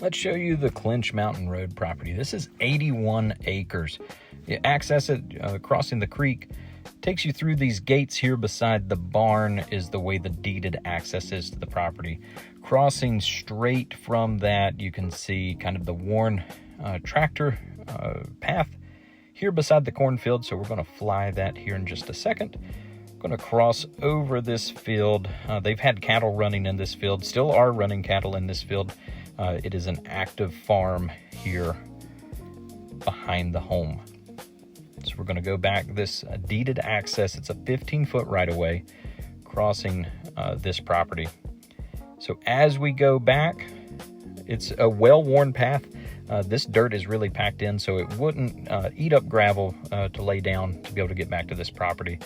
Let's show you the Clinch Mountain Road property. This is 81 acres. You access it crossing the creek. Takes you through these gates here beside the barn is the way the deeded access is to the property. Crossing straight from that, you can see kind of the worn tractor path here beside the cornfield. So we're going to fly that here in just a second. Going to cross over this field. They've had cattle running in this field, still are running cattle in this field. It is an active farm here behind the home. So we're going to go back this deeded access. It's a 15-foot right-of-way crossing this property. So as we go back, it's a well-worn path. This dirt is really packed in, so it wouldn't eat up gravel to lay down to be able to get back to this property.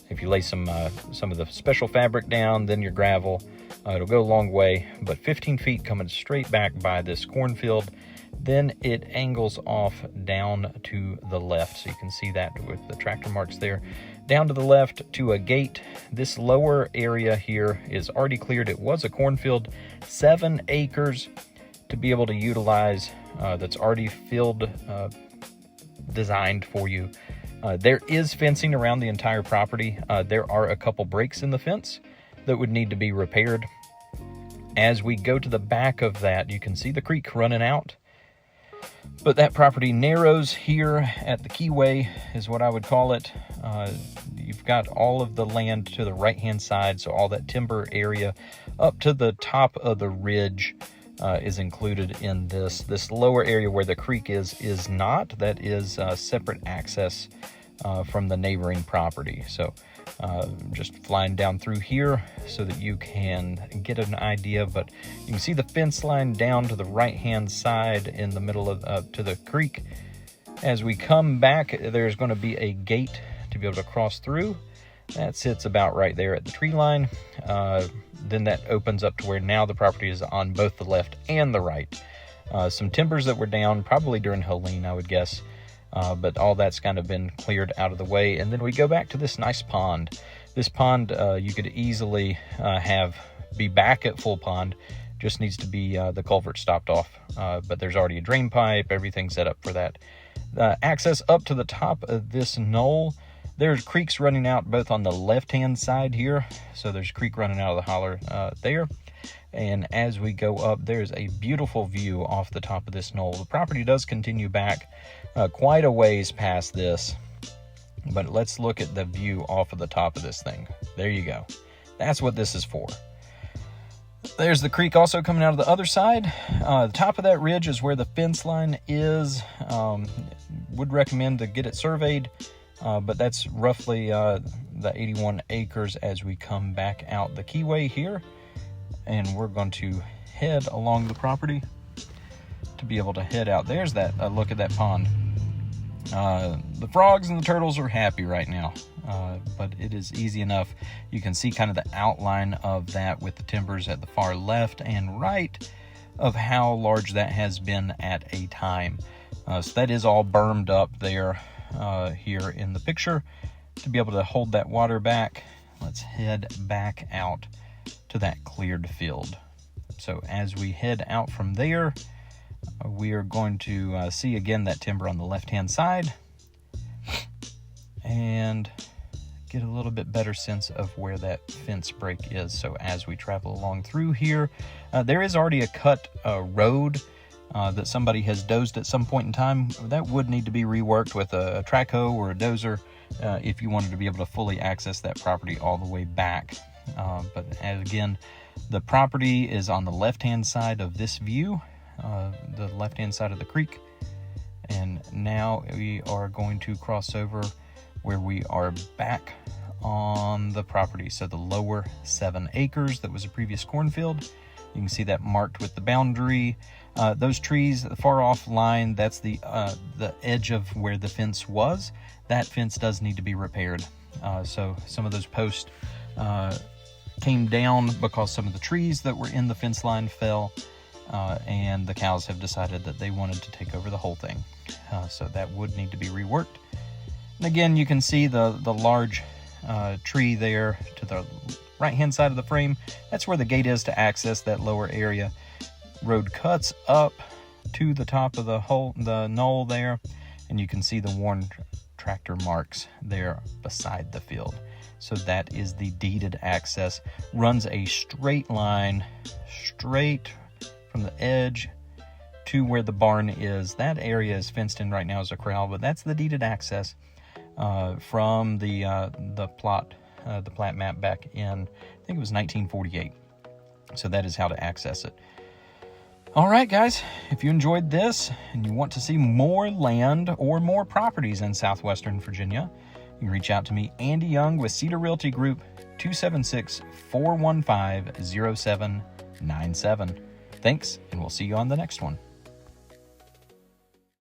If you lay some of the special fabric down, then your gravel, it'll go a long way. But 15 feet coming straight back by this cornfield. Then it angles off down to the left. So you can see that with the tractor marks there. Down to the left to a gate. This lower area here is already cleared. It was a cornfield, 7 acres to be able to utilize. That's already filled, designed for you. There is fencing around the entire property. There are a couple breaks in the fence that would need to be repaired. As we go to the back of that, you can see the creek running out. But that property narrows here at the keyway is what I would call it. You've got all of the land to the right-hand side, so all that timber area up to the top of the ridge is included in this. This lower area where the creek is not. That is separate access from the neighboring property. So just flying down through here so that you can get an idea, but you can see the fence line down to the right hand side in the middle of to the creek. As we come back, there's going to be a gate to be able to cross through. That sits about right there at the tree line. Then that opens up to where now the property is on both the left and the right. Some timbers that were down probably during Helene, I would guess. But all that's kind of been cleared out of the way. And then we go back to this nice pond. This pond you could easily be back at full pond. Just needs to be the culvert stopped off. But there's already a drain pipe, everything set up for that. Access up to the top of this knoll. There's creeks running out both on the left-hand side here. So there's a creek running out of the holler there. And as we go up, there's a beautiful view off the top of this knoll. The property does continue back quite a ways past this. But let's look at the view off of the top of this thing. There you go. That's what this is for. There's the creek also coming out of the other side. The top of that ridge is where the fence line is. Would recommend to get it surveyed. But that's roughly the 81 acres as we come back out the keyway here. And we're going to head along the property to be able to head out. There's that look at that pond. The frogs and the turtles are happy right now, but it is easy enough. You can see kind of the outline of that with the timbers at the far left and right of how large that has been at a time. So that is all bermed up there here in the picture to be able to hold that water back. Let's head back out to that cleared field. So as we head out from there, we are going to see again that timber on the left hand side and get a little bit better sense of where that fence break is. So as we travel along through here, there is already a cut road that somebody has dozed at some point in time. That would need to be reworked with a track hoe or a dozer if you wanted to be able to fully access that property all the way back. But again, the property is on the left-hand side of this view, the left-hand side of the creek. And now we are going to cross over where we are back on the property. So the lower 7 acres that was a previous cornfield, you can see that marked with the boundary. Those trees, the far off line, that's the edge of where the fence was. That fence does need to be repaired. So some of those posts came down because some of the trees that were in the fence line fell, and the cows have decided that they wanted to take over the whole thing. So that would need to be reworked. And again, you can see the large tree there to the right hand side of the frame. That's where the gate is to access that lower area. Road cuts up to the top of the knoll there, and you can see the worn tractor marks there beside the field. So that is the deeded access. Runs a straight line straight from the edge to where the barn is. That area is fenced in right now as a corral, but that's the deeded access from the plat map back in, I think it was 1948. So that is how to access it. All right, guys, if you enjoyed this and you want to see more land or more properties in southwestern Virginia, you can reach out to me, Andy Young with Cedar Realty Group, 276-415-0797. Thanks, and we'll see you on the next one.